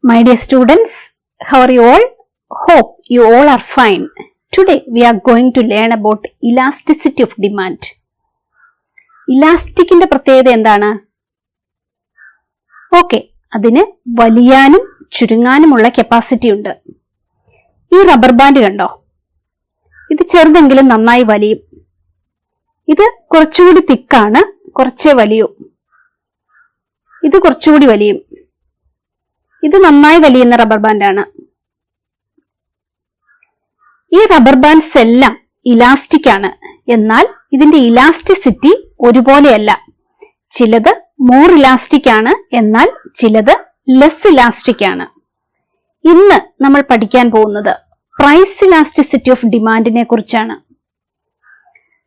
My dear students, how are you all? Hope you all are fine. Today we are going to learn about elasticity of demand. ഇലാസ്റ്റിക്കിന്റെ പ്രത്യേകത എന്താണ്? Okay, അതിന് വലിയാനും ചുരുങ്ങാനുമുള്ള capacity ഉണ്ട്. ഈ rubber band കണ്ടോ? ഇത് ചെറുതെങ്കിലും നന്നായി വലിയും. ഇത് കുറച്ചുകൂടി തിക്കാണ്, കുറച്ചേ വലിയൂ. ഇത് കുറച്ചുകൂടി വലിയും. ഇത് നന്നായി വലിയുന്ന റബ്ബർ ബാൻഡാണ്. ഈ റബ്ബർ ബാൻഡ്സ് എല്ലാം ഇലാസ്റ്റിക് ആണ്. എന്നാൽ ഇതിന്റെ ഇലാസ്റ്റിസിറ്റി ഒരുപോലെയല്ല. ചിലത് മോർ ഇലാസ്റ്റിക് ആണ്, എന്നാൽ ചിലത് ലെസ് ഇലാസ്റ്റിക് ആണ്. ഇന്ന് നമ്മൾ പഠിക്കാൻ പോകുന്നത് പ്രൈസ് ഇലാസ്റ്റിസിറ്റി ഓഫ് ഡിമാൻഡിനെ കുറിച്ചാണ്.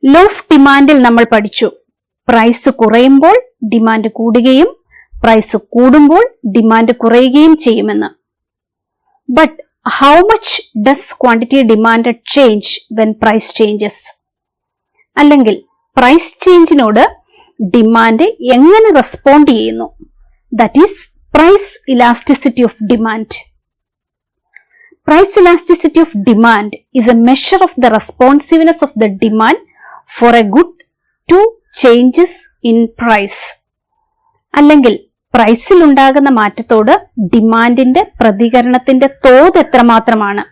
ലോ ഓഫ് ഡിമാൻഡിൽ നമ്മൾ പഠിച്ചു, പ്രൈസ് കുറയുമ്പോൾ ഡിമാൻഡ് കൂടുകയും പ്രൈസ് കൂടുമ്പോൾ ഡിമാൻഡ് കുറയുകയും ചെയ്യുമെന്ന്. But how much does quantity demand change when price changes? അല്ലെങ്കിൽ പ്രൈസ് ചേഞ്ചിനോട് ഡിമാൻഡ് എങ്ങനെ റെസ്പോണ്ട് ചെയ്യുന്നു? That is price elasticity of demand. Price elasticity of demand is a measure of the responsiveness of the demand for a good to changes in price. അല്ലെങ്കിൽ പ്രൈസിൽ ഉണ്ടാകുന്ന മാറ്റത്തോട് ഡിമാൻഡിന്റെ പ്രതികരണത്തിന്റെ തോത് എത്രമാത്രമാണ്?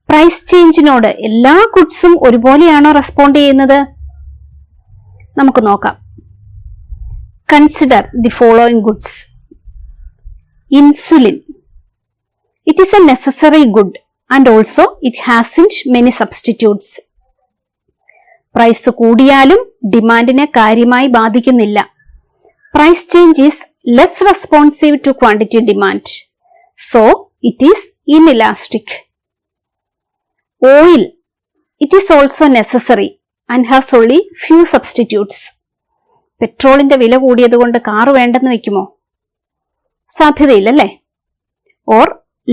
Price ചേഞ്ചിനോട് എല്ലാ ഗുഡ്സും ഒരുപോലെയാണോ റെസ്പോണ്ട് ചെയ്യുന്നത്? നമുക്ക് നോക്കാം. Consider the following goods. Insulin. It is a necessary good and also it hasn't many substitutes. Price കൂടിയാലും ഡിമാൻഡിനെ കാര്യമായി ബാധിക്കുന്നില്ല. Price change is less responsive to quantity demand, so it is inelastic. Oil. It is also necessary and has only few substitutes. പെട്രോളിന്റെ വില കൂടിയത് കൊണ്ട് car വേണ്ടെന്ന് വെക്കുമോ? സാധ്യതയില്ലല്ലേ? Or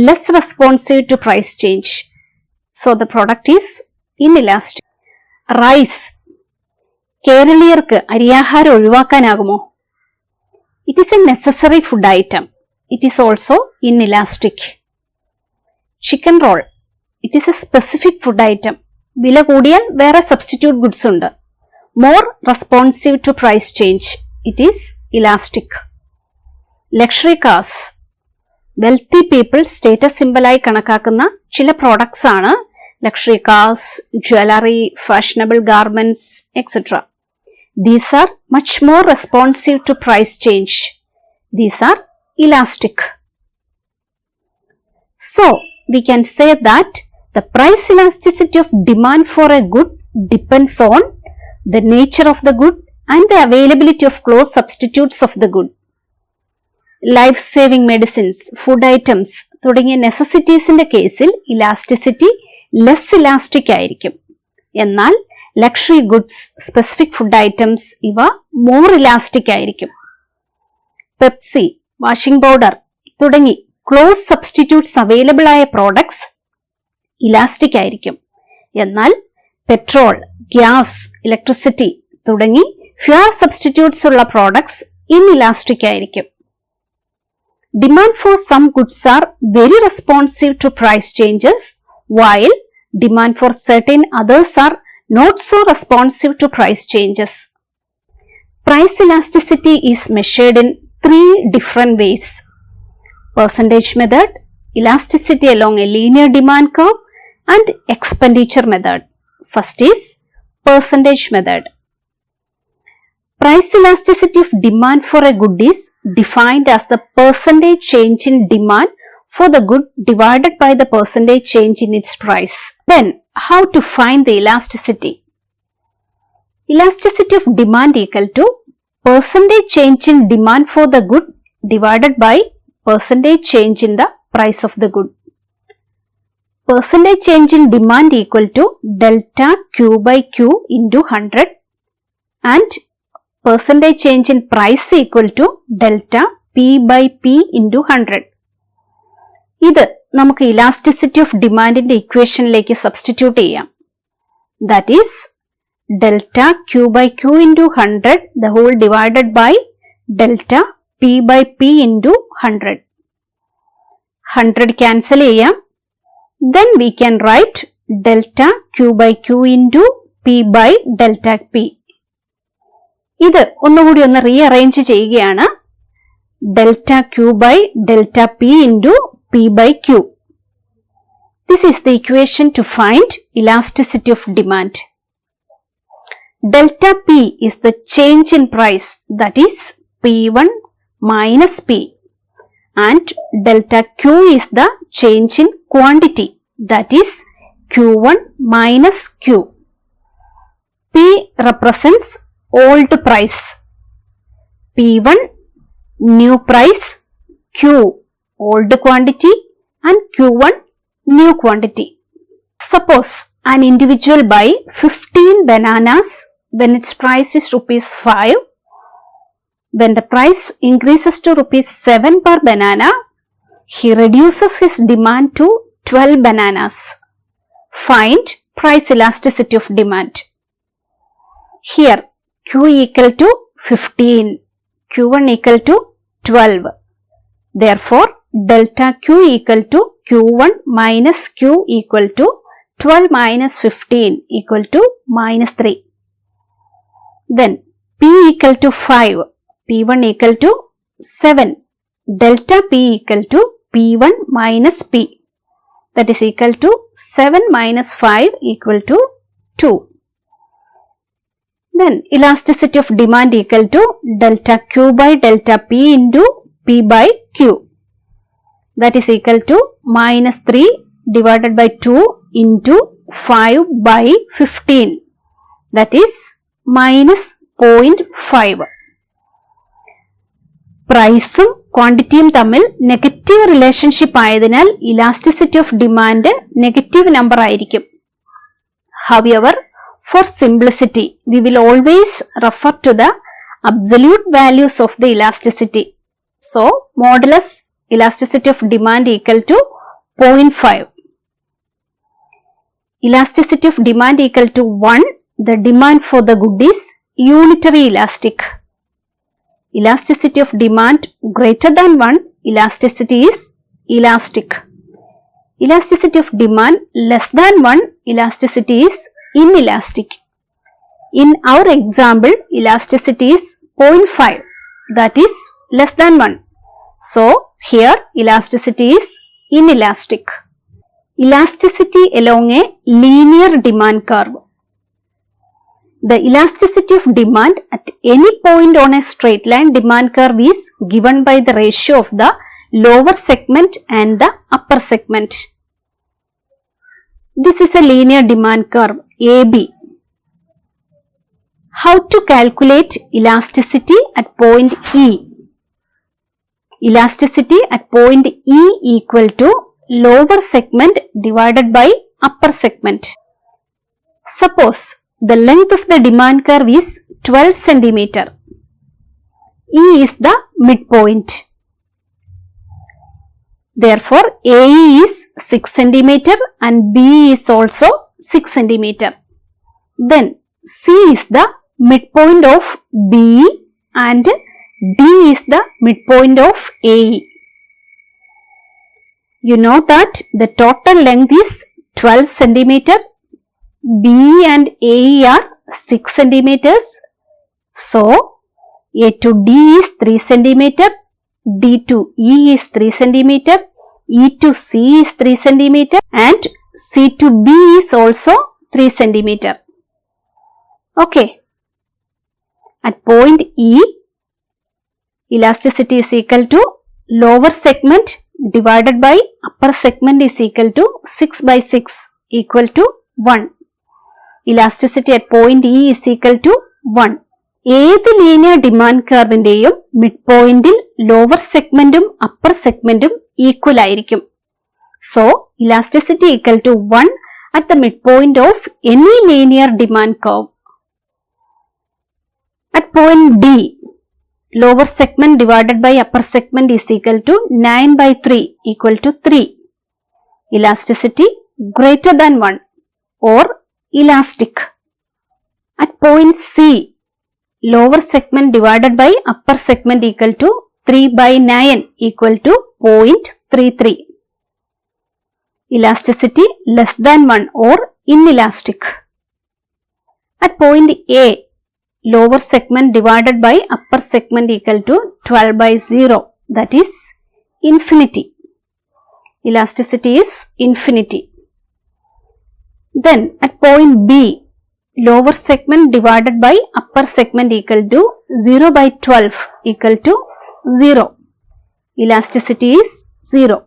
less responsive to price change, so the product is inelastic. Rice. കേരളീയർക്ക് അരിയാഹാരം ഒഴിവാക്കാനാകുമോ? It is a necessary food item. It is also inelastic. Chicken roll. It is a specific food item. വില കൂടിയാൽ വേറെ substitute goods ഉണ്ട്. More responsive to price change. It is elastic. Luxury cars. Wealthy people status സിംബലായി കണക്കാക്കുന്ന ചില products ആണ് luxury cars, jewellery, fashionable garments etcetera. These are much more responsive to price change. These are elastic. So we can say that the price elasticity of demand for a good depends on the nature of the good and the availability of close substitutes of the good. Life saving medicines, food items തുടങ്ങിയ നെസസിറ്റീസിന്റെ കേസിൽ elasticity less elastic ആയിരിക്കും. എന്നാൽ luxury goods, specific food items ഇവ more elastic ആയിരിക്കും. Pepsi, washing powder തുടങ്ങി close substitutes available ആയ products elastic ആയിരിക്കും. എന്നാൽ പെട്രോൾ, ഗ്യാസ്, ഇലക്ട്രിസിറ്റി തുടങ്ങി ഫ്യൂർ സബ്സ്റ്റിറ്റ്യൂട്ട്സ് ഉള്ള പ്രോഡക്ട്സ് ഇൻഇലാസ്റ്റിക് ആയിരിക്കും. Demand for some goods are very responsive to price changes, while demand for certain others are not so responsive to price changes. Price elasticity is measured in 3 different ways. Percentage method, elasticity along a linear demand curve, and expenditure method. First is percentage method. Price elasticity of demand for a good is defined as the percentage change in demand for the good divided by the percentage change in its price. Then, how to find the elasticity? Elasticity of demand equal to percentage change in demand for the good divided by percentage change in the price of the good. Percentage change in demand equal to delta Q by Q into 100 and percentage change in price equal to delta P by P into 100. ഇത് നമുക്ക് elasticity of ഡിമാൻഡിന്റെ ഇക്വേഷനിലേക്ക് substitute ചെയ്യാം. That is delta Q by Q into 100 the whole divided by delta P by P into 100. 100 cancel ചെയ്യാം. Then we can write delta Q by Q into P by delta P. ഇത് ഒന്നുകൂടി ഒന്ന് rearrange ചെയ്യുകയാണ്. Delta Q by delta P into P by Q. This is the equation to find elasticity of demand. Delta P is the change in price, that is P1 minus P, and delta Q is the change in quantity, that is Q1 minus Q. P represents old price, P1 new price, Q old quantity, and Q1 new quantity. Suppose an individual buy 15 bananas when its price is ₹5. When the price increases to ₹7 per banana, he reduces his demand to 12 bananas. Find price elasticity of demand. Here Q equal to 15, Q1 equal to 12. Therefore, delta Q equal to Q1 minus Q equal to 12 minus 15 equal to minus 3. Then P equal to 5, P1 equal to 7. Delta P equal to P1 minus P, that is equal to 7 minus 5 equal to 2. Then elasticity of demand equal to delta Q by delta P into P by Q, that is equal to minus 3 divided by 2 into 5 by 15, that is minus 0.5. പ്രൈസും ക്വാണ്ടിറ്റിയും തമ്മിൽ negative relationship ആയതിനാൽ elasticity of demand negative number ആയിരിക്കും. However, for simplicity, we will always refer to the absolute values of the elasticity. So, modulus elasticity of demand equal to 0.5. Elasticity of demand equal to 1, the demand for the good is unitary elastic. Elasticity of demand greater than 1, elasticity is elastic. Elasticity of demand less than 1, elasticity is inelastic. In our example, elasticity is 0.5, that is less than 1. So, here elasticity is inelastic. Elasticity along a linear demand curve. The elasticity of demand at any point on a straight line demand curve is given by the ratio of the lower segment and the upper segment. This is a linear demand curve AB. How to calculate elasticity at point E? Elasticity at point E equal to lower segment divided by upper segment. Suppose the length of the demand curve is 12 cm. E is the midpoint. Therefore, AE is 6 cm and B is also 6 cm. Then C is the midpoint of BE and D is the midpoint of AE. You know that the total length is 12 cm. BE and AE are 6 cm. So, A to D is 3 cm. D to E is 3 cm. E to C is 3 cm. And C to B is also 3 cm. Okay. At point E, elasticity is equal to lower segment divided by upper segment is equal to 6 by 6 equal to 1. Elasticity at point E is equal to 1. ഏത് linear demand കർവിന്റെയും mid പോയിന്റിൽ lower സെഗ്മെന്റും upper സെഗ്മെന്റും equal ആയിരിക്കും. So elasticity equal to 1 at the mid point of any linear demand curve. At point D, lower segment divided by upper segment is equal to 9 by 3 equal to 3. Elasticity greater than 1 or elastic. At point C, lower segment divided by upper segment equal to 3 by 9 equal to 0.33. Elasticity less than 1 or inelastic. At point A, lower segment divided by upper segment equal to 12 by 0, that is infinity. Elasticity is infinity. Then at point B, lower segment divided by upper segment equal to 0 by 12 equal to 0. Elasticity is 0.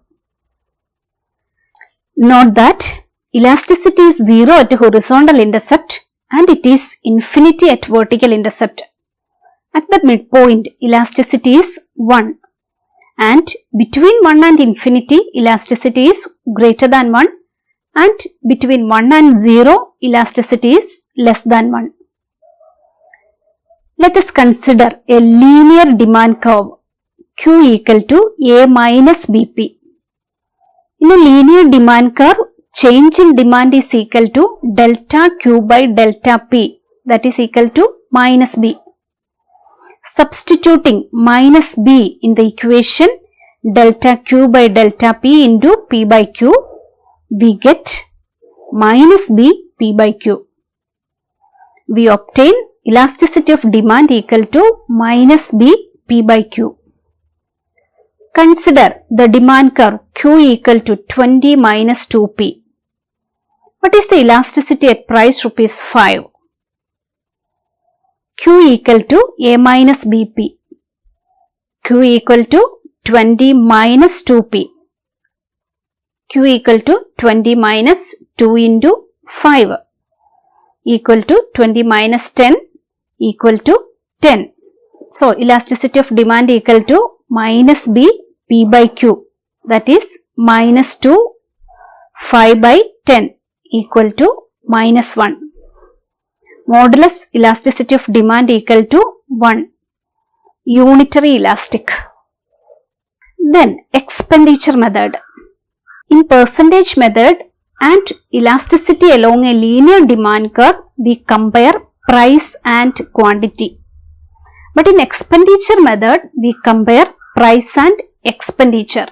Note that elasticity is 0 at horizontal intercept and it is infinity at vertical intercept. At the midpoint, elasticity is 1. And between 1 and infinity, elasticity is greater than 1. And between 1 and 0, elasticity is less than 1. Let us consider a linear demand curve Q equal to A minus BP. In a linear demand curve, change in demand is equal to delta Q by delta P, that is equal to minus B. Substituting minus B in the equation delta Q by delta P into P by Q, we get minus B P by Q. We obtain elasticity of demand equal to minus B P by Q. Consider the demand curve Q equal to 20 minus 2P. What is the elasticity at price rupees 5? Q equal to A minus BP. Q equal to 20 minus 2P. Q equal to 20 minus 2 into 5 equal to 20 minus 10 equal to 10. So, elasticity of demand equal to minus B P by Q, that is minus 2 5 by 10 equal to minus 1. Modulus elasticity of demand equal to 1. Unitary elastic. Then expenditure method. In percentage method and elasticity along a linear demand curve, we compare price and quantity. But in expenditure method, we compare price and expenditure.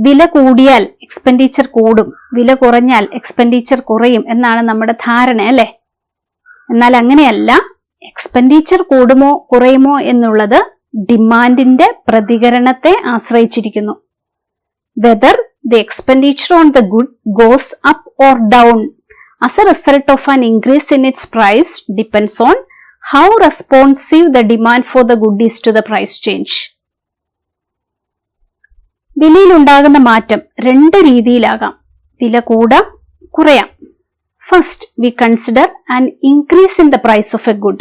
വില കൂടിയാൽ expenditure കൂടും, വില കുറഞ്ഞാൽ expenditure കുറയും എന്നാണ് നമ്മുടെ ധാരണ, അല്ലേ? എന്നാൽ അങ്ങനെയല്ല. എക്സ്പെൻഡിച്ചർ കൂടുമോ കുറയുമോ എന്നുള്ളത് ഡിമാൻഡിന്റെ പ്രതികരണത്തെ ആശ്രയിച്ചിരിക്കുന്നു. Whether the expenditure on the good goes up or down as a result of an increase in its price depends on how responsive the demand for the good is to the price change. വിലയിൽ ഉണ്ടാകുന്ന മാറ്റം രണ്ട് രീതിയിലാകാം. വില കൂടാം, കുറയാം. First, we consider an increase in the price of a good.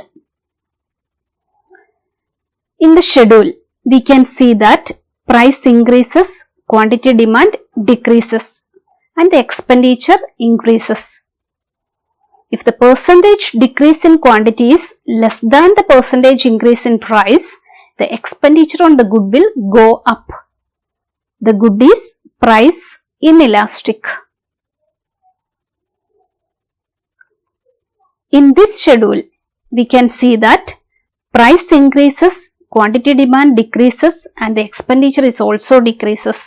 In the schedule, we can see that price increases, quantity demand decreases, and the expenditure increases. If the percentage decrease in quantity is less than the percentage increase in price, the expenditure on the good will go up. The good is price inelastic. In this schedule, we can see that price increases, quantity demand decreases, and the expenditure is also decreases.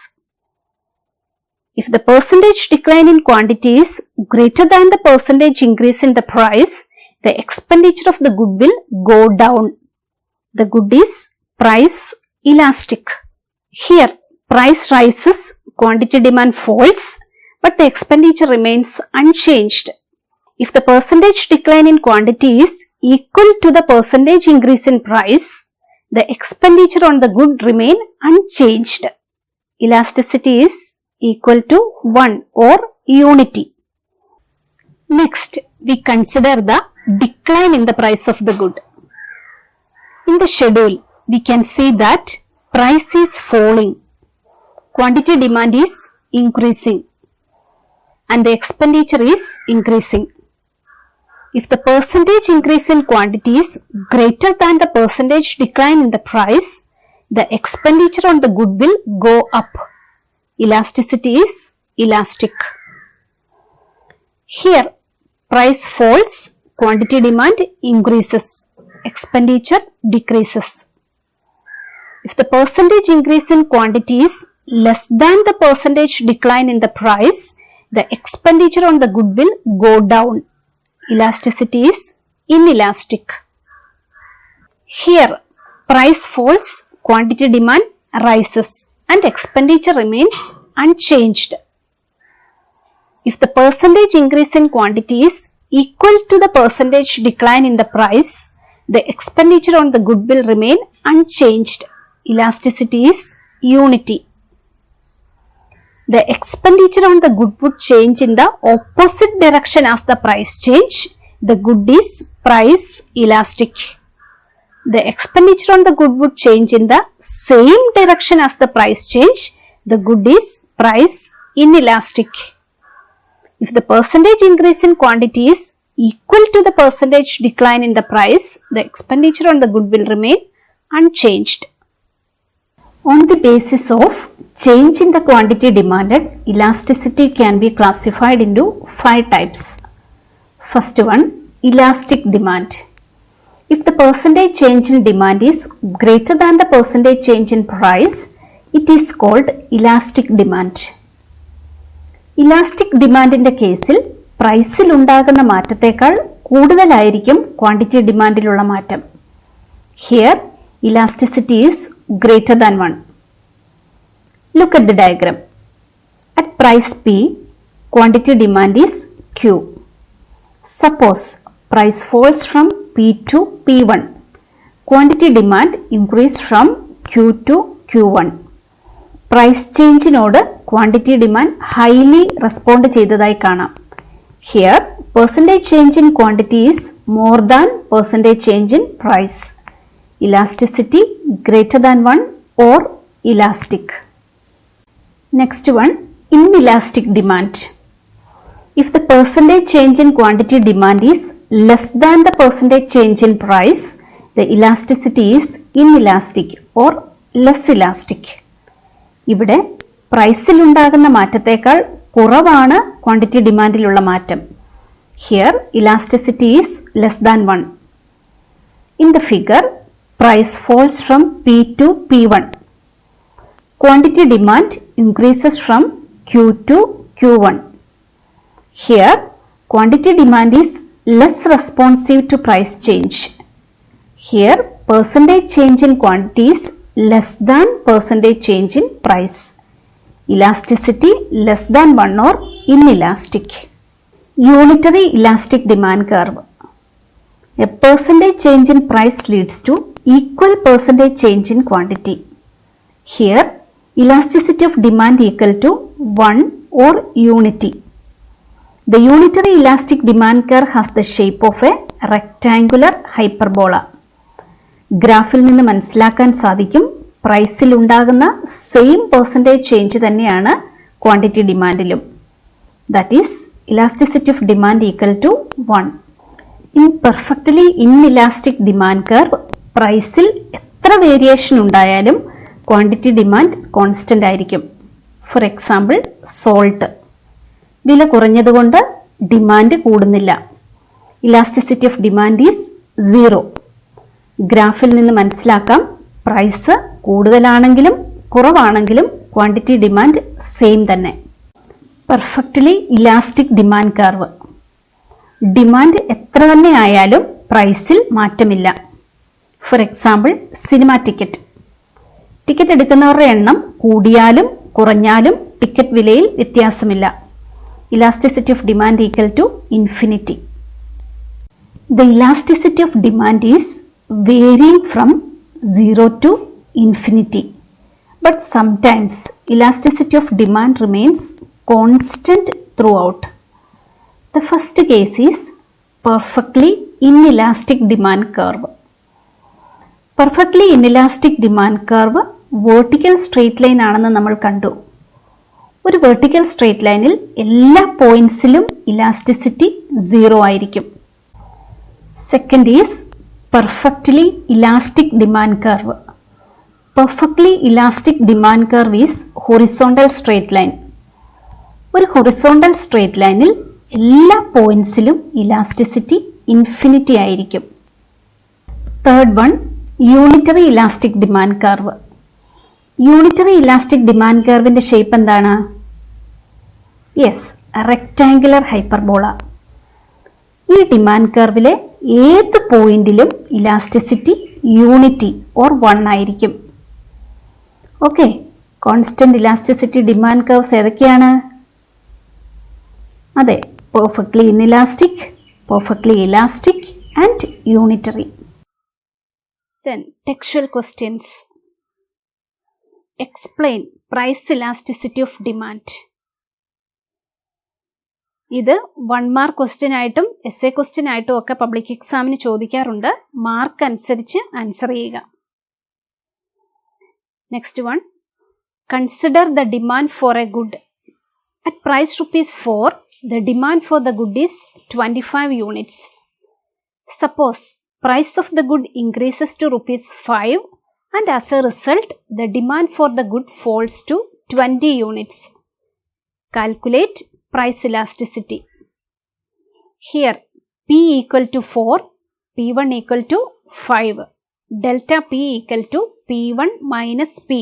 If the percentage decline in quantity is greater than the percentage increase in the price, the expenditure of the good will go down. The good is price elastic. Here, price rises, quantity demand falls, but the expenditure remains unchanged. If the percentage decline in quantity is equal to the percentage increase in price, the expenditure on the good remain unchanged. Elasticity is equal to 1 or unity. Next, we consider the decline in the price of the good. In the schedule, we can see that price is falling, quantity demand is increasing, and the expenditure is increasing. If the percentage increase in quantity is greater than the percentage decline in the price, the expenditure on the good will go up. Elasticity is elastic. Here, price falls, quantity demand increases, expenditure decreases. If the percentage increase in quantity is less than the percentage decline in the price, the expenditure on the good will go down. Elasticity is inelastic. Here, price falls, quantity demand rises and expenditure remains unchanged. If the percentage increase in quantity is equal to the percentage decline in the price, the expenditure on the good will remain unchanged. Elasticity is unity. The expenditure on the good would change in the opposite direction as the price change. The good is price elastic. The expenditure on the good would change in the same direction as the price change. The good is price inelastic. If the percentage increase in quantity is equal to the percentage decline in the price, the expenditure on the good will remain unchanged. On the basis of change in the quantity demanded, elasticity can be classified into 5 types. First one, elastic demand. If the percentage change in demand is greater than the percentage change in price, it is called elastic demand. Elastic ഡിമാൻഡിന്റെ കേസിൽ പ്രൈസിൽ ഉണ്ടാകുന്ന മാറ്റത്തേക്കാൾ കൂടുതലായിരിക്കും quantity ഡിമാൻഡിലുള്ള മാറ്റം. Here elasticity is greater than 1. Look at the diagram. At price P, quantity demand is Q. Suppose price falls from P to P1. Quantity demand increase from Q to Q1. Price change നോട് quantity demand highly respond ചെയ്തതായി കാണാം. Here, percentage change in quantity is more than percentage change in price. Elasticity greater than 1 or elastic. Next one, inelastic demand. If the percentage change in quantity demand is less than the percentage change in price, the elasticity is inelastic or less elastic. ഇവിടെ പ്രൈസിൽ ഉണ്ടാകുന്ന മാറ്റത്തേക്കാൾ കുറവാണ് quantity ഡിമാൻഡിലുള്ള മാറ്റം. Here elasticity is less than 1. In the figure, price falls from P to P1. Quantity demand increases from Q to Q1. Here, quantity demand is less responsive to price change. Here, percentage change in quantity is less than percentage change in price. Elasticity less than 1 or inelastic. Unitary elastic demand curve. A percentage change in price leads to equal percentage change in quantity. Here, elasticity of demand equal to 1 or unity. The unitary elastic demand curve has the shape of a rectangular hyperbola. ഗ്രാഫിൽ നിന്ന് മനസ്സിലാക്കാൻ സാധിക്കും പ്രൈസിൽ ഉണ്ടാകുന്ന same percentage change തന്നെയാണ് quantity ഡിമാൻഡിലും. That is elasticity of demand equal to 1. In perfectly inelastic demand curve പ്രൈസിൽ എത്ര വേരിയേഷൻ ഉണ്ടായാലും ക്വാണ്ടിറ്റി ഡിമാൻഡ് കോൺസ്റ്റന്റ് ആയിരിക്കും. ഫോർ എക്സാമ്പിൾ സോൾട്ട്, വില കുറഞ്ഞതുകൊണ്ട് ഡിമാൻഡ് കൂടുന്നില്ല. Elasticity of demand is 0. ഗ്രാഫിൽ നിന്ന് മനസ്സിലാക്കാം പ്രൈസ് കൂടുതലാണെങ്കിലും കുറവാണെങ്കിലും ക്വാണ്ടിറ്റി ഡിമാൻഡ് സെയിം തന്നെ. Perfectly elastic demand curve, demand എത്ര തന്നെ ആയാലും പ്രൈസിൽ മാറ്റമില്ല. For example cinema ticket. Ticket എടുക്കുന്നവരുടെ എണ്ണം കൂടിയാലും കുറഞ്ഞാലും ടിക്കറ്റ് വിലയിൽ വ്യത്യാസമില്ല. Elasticity of demand equal to infinity. The elasticity of demand is varying from 0 to infinity, but sometimes elasticity of demand remains constant throughout. The first case is perfectly inelastic demand curve. Perfectly inelastic demand curve vertical straight line ആണെന്ന് നമ്മൾ കണ്ടു. ഒരു vertical straight lineൽ എല്ലാ പോയിന്റ്സിലും elasticity 0 ആയിരിക്കും. Second is perfectly elastic demand curve. Perfectly elastic demand curve is horizontal straight line. ഒരു horizontal straight lineൽ എല്ലാ പോയിന്റ്സിലും elasticity infinity ആയിരിക്കും. Third one, unitary elastic demand curve. Unitary elastic demand കർവിന്റെ ഷേപ്പ് എന്താണ്? Yes, rectangular hyperbola. ഈ demand കർവിലെ ഏത് പോയിന്റിലും elasticity unity or 1 ആയിരിക്കും. Okay, constant elasticity demand curves ഏതൊക്കെയാണ്? അതെ, perfectly inelastic, perfectly elastic and unitary. Then textual questions. Explain price elasticity of demand. ഇത് 1 mark question ആയിട്ടും എസ്സേ ക്വസ്റ്റ്യൻ ആയിട്ടും ഒക്കെ പബ്ലിക് എക്സാമിന് ചോദിക്കാറുണ്ട്. മാർക്ക് അനുസരിച്ച് ആൻസർ ചെയ്യുക. Next one, consider the demand for a good. At price ₹4, the demand for the good is 25 units. Suppose price of the good increases to ₹5 and as a result the demand for the good falls to 20 units. Calculate price elasticity. Here P equal to 4, P1 equal to 5. Delta P equal to P1 minus P.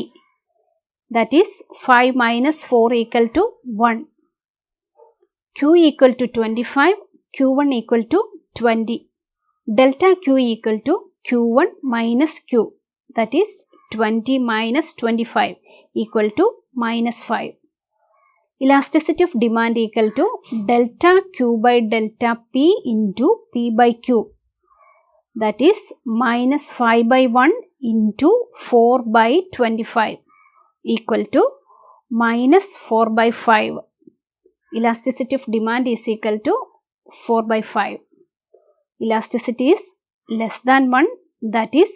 That is 5 minus 4 equal to 1. Q equal to 25, Q1 equal to 20. Delta Q equal to Q1 minus Q. That is 20 minus 25 equal to minus 5. Elasticity of demand equal to delta Q by delta P into P by Q. That is minus 5 by 1 into 4 by 25 equal to minus 4 by 5. Elasticity of demand is equal to 4 by 5. Elasticity is less than 1, that is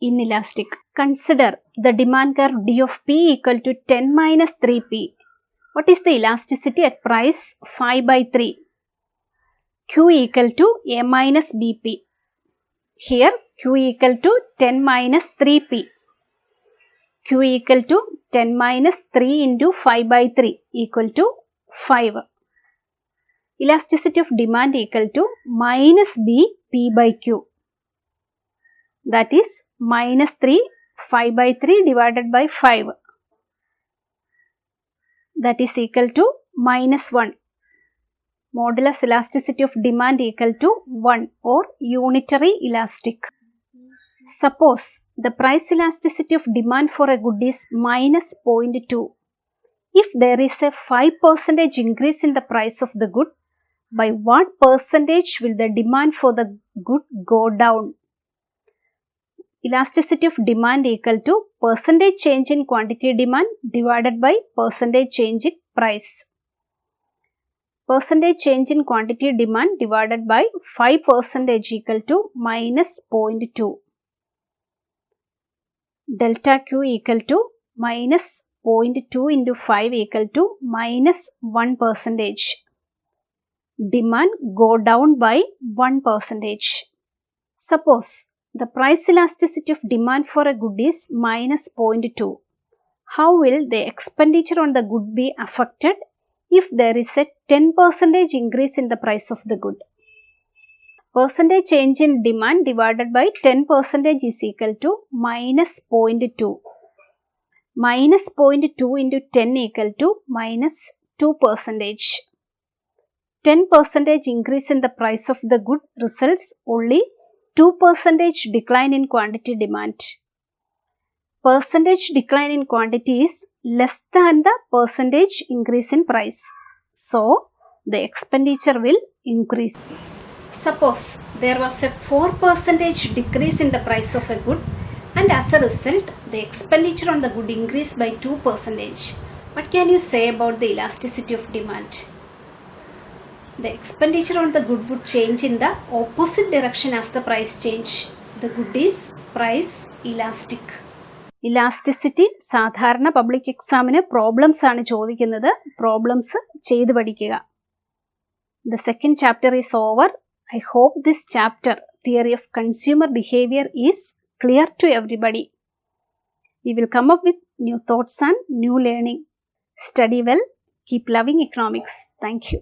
inelastic. Consider the demand curve D of P equal to 10 minus 3P. What is the elasticity at price 5 by 3? Q equal to A minus BP. Here Q equal to 10 minus 3P. Q equal to 10 minus 3 into 5 by 3 equal to 5. Elasticity of demand equal to minus B P by Q. That is minus 3 5 by 3 divided by 5. That is equal to minus 1. Modulus elasticity of demand equal to 1 or unitary elastic. Suppose the price elasticity of demand for a good is minus 0.2. If there is a 5% increase in the price of the good, by what percentage will the demand for the good go down? Elasticity of demand equal to percentage change in quantity demand divided by percentage change in price. Percentage change in quantity demand divided by 5% equal to minus 0.2. Delta Q equal to minus 0.2 into 5 equal to minus 1%. Demand go down by 1%. Suppose the price elasticity of demand for a good is minus 0.2. How will the expenditure on the good be affected if there is a 10% increase in the price of the good? Percentage change in demand divided by 10% is equal to minus 0.2. Minus 0.2 into 10 equal to minus 2%. 10% increase in the price of the good results only 2% decline in quantity demand. Percentage decline in quantity is less than the percentage increase in price. So, the expenditure will increase. Suppose there was a 4% decrease in the price of a good and as a result the expenditure on the good increased by 2%. What can you say about the elasticity of demand? The expenditure on the good would change in the opposite direction as the price change. The good is price elastic. Elasticity സാധാരണ public എക്സാമിന് problems ആണ് ചോദിക്കുന്നത്. Problems ചെയ്ത് പഠിക്കുക. The second chapter is over. I hope this chapter, theory of consumer behavior, is clear to everybody. We will come up with new thoughts and new learning. Study well. Keep loving economics. Thank you.